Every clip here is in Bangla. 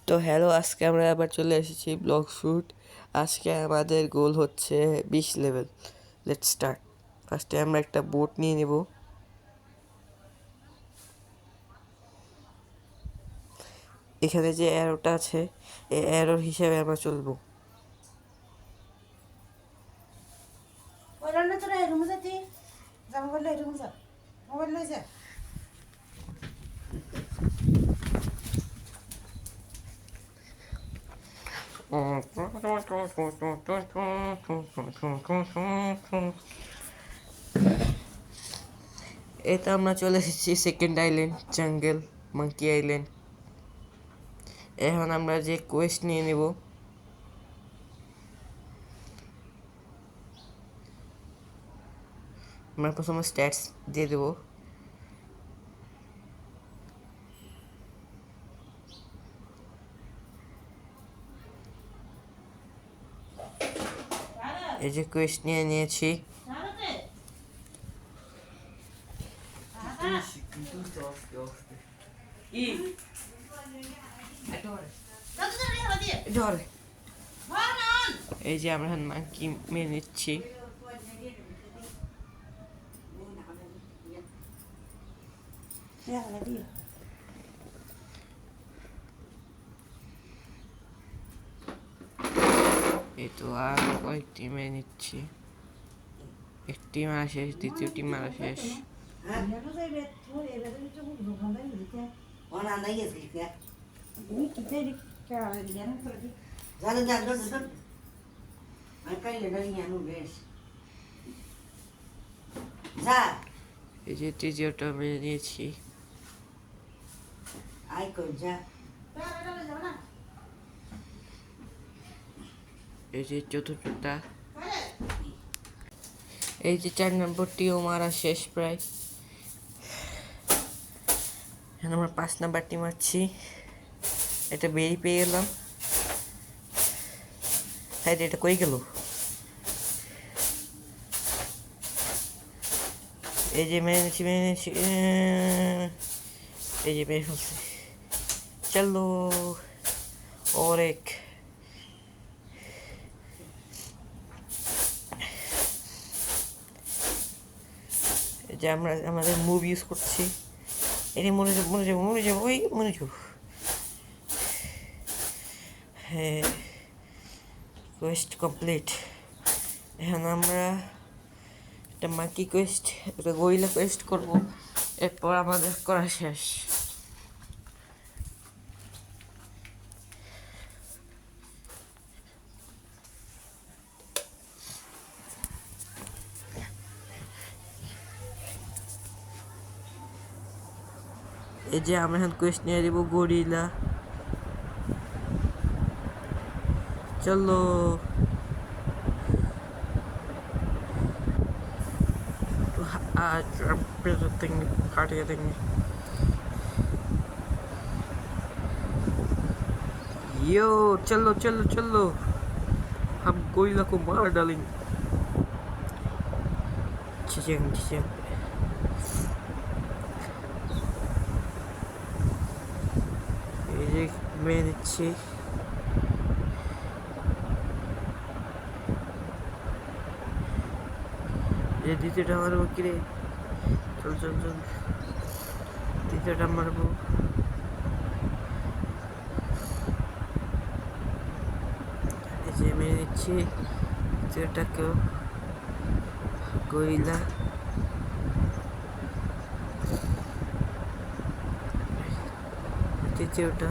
তো হ্যালো, আজকে আমরা আবার চলে এসেছি ব্লগ শুট। আজকে আমাদের গোল হচ্ছে 20 লেভেল। Let's start. ফার্স্টে আমরা একটা বোট নিয়ে নেব। এখানে যে অ্যারোটা আছে, এই অ্যারোর হিসাবে আমরা চলবো। এটা আমরা চলে এসেছি second island, jungle monkey island. এখন আমরা যে কোয়েস্ট নিয়ে নেব। আমরা প্রথমে স্ট্যাটস দিয়ে দেবো। এই যে কোয়েস্ট নিয়ে নিয়েছি। এই যে আমরা মাঙ্কি মেরে নিচ্ছি। এই তো আর কয়েকটি মেরে নিচ্ছি। একটি মারা শেষ, দ্বিতীয়টি মারা শেষ। এই যে তৃতীয়টা মেরে নিয়েছি। এই যে চতুর্থটা। এই যে 4 নম্বরটিও মারা শেষ প্রায়। এখন আমরা 5 নাম্বারটি মারছি। এটা বেরি পেয়ে গেলাম। হ্যাঁ, এটা কই গেল? এই যে মেরে নিচ্ছি। এই যে মেরে ফেলছি। চলো और एक। যে আমরা আমাদের মুভ ইউজ করছি। এটা মরে যাবো ওই মরে যাবো। হ্যাঁ, কোয়েস্ট কমপ্লিট। এখন আমরা একটা মাঙ্কি কোয়েস্ট, একটা গরিলা কোয়েস্ট করবো। এরপর আমাদের করা শেষ। এই যে আমরা এখন কোয়েস্ট নিয়ে দেবো গরিলা। চলো देंगे, फाटिया देंगे। यो चलो चलो चलो, हम गोरिल्ला को मार डालेंगे। चीजें मैं नीचे ये দ্বিতীয়টা মারবো। কিরে চল চল চল, দ্বিতীয়টা মারবো। এই যে মেরে নিচ্ছি দ্বিতীয়টাকেও। গরিলা তৃতীয়টা।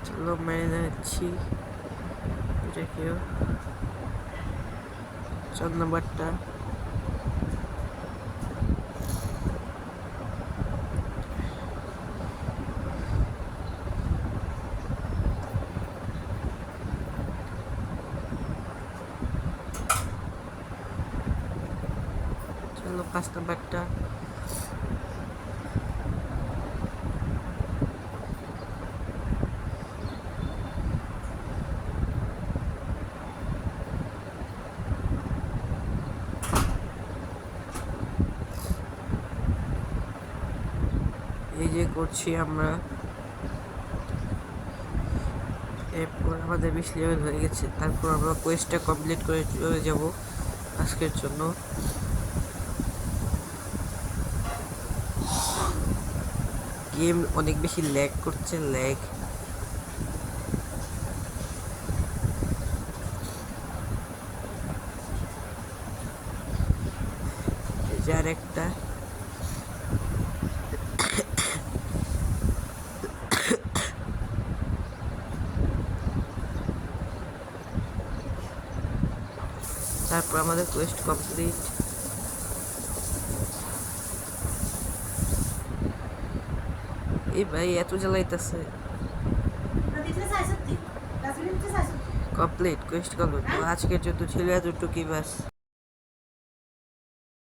চলো মেরে নিচ্ছি এটাকেও। 4 নম্বরটা। চলো 5 নম্বরটা। করছি আমরা। এরপর আমাদের 20 লেভেল হয়ে গেছে, তারপর আমরা কোয়েস্টটা কমপ্লিট করে চলে যাব আজকের জন্য। গেম অনেক বেশি ল্যাগ করছে, ল্যাগ। যার একটা তারপর আমাদের কোয়েস্ট কমপ্লিট। এই ভাই এত জ্বালাইতেছে। Complete Quest complete. তো আজকের জন্য ছিল এতটুকুই, বাস।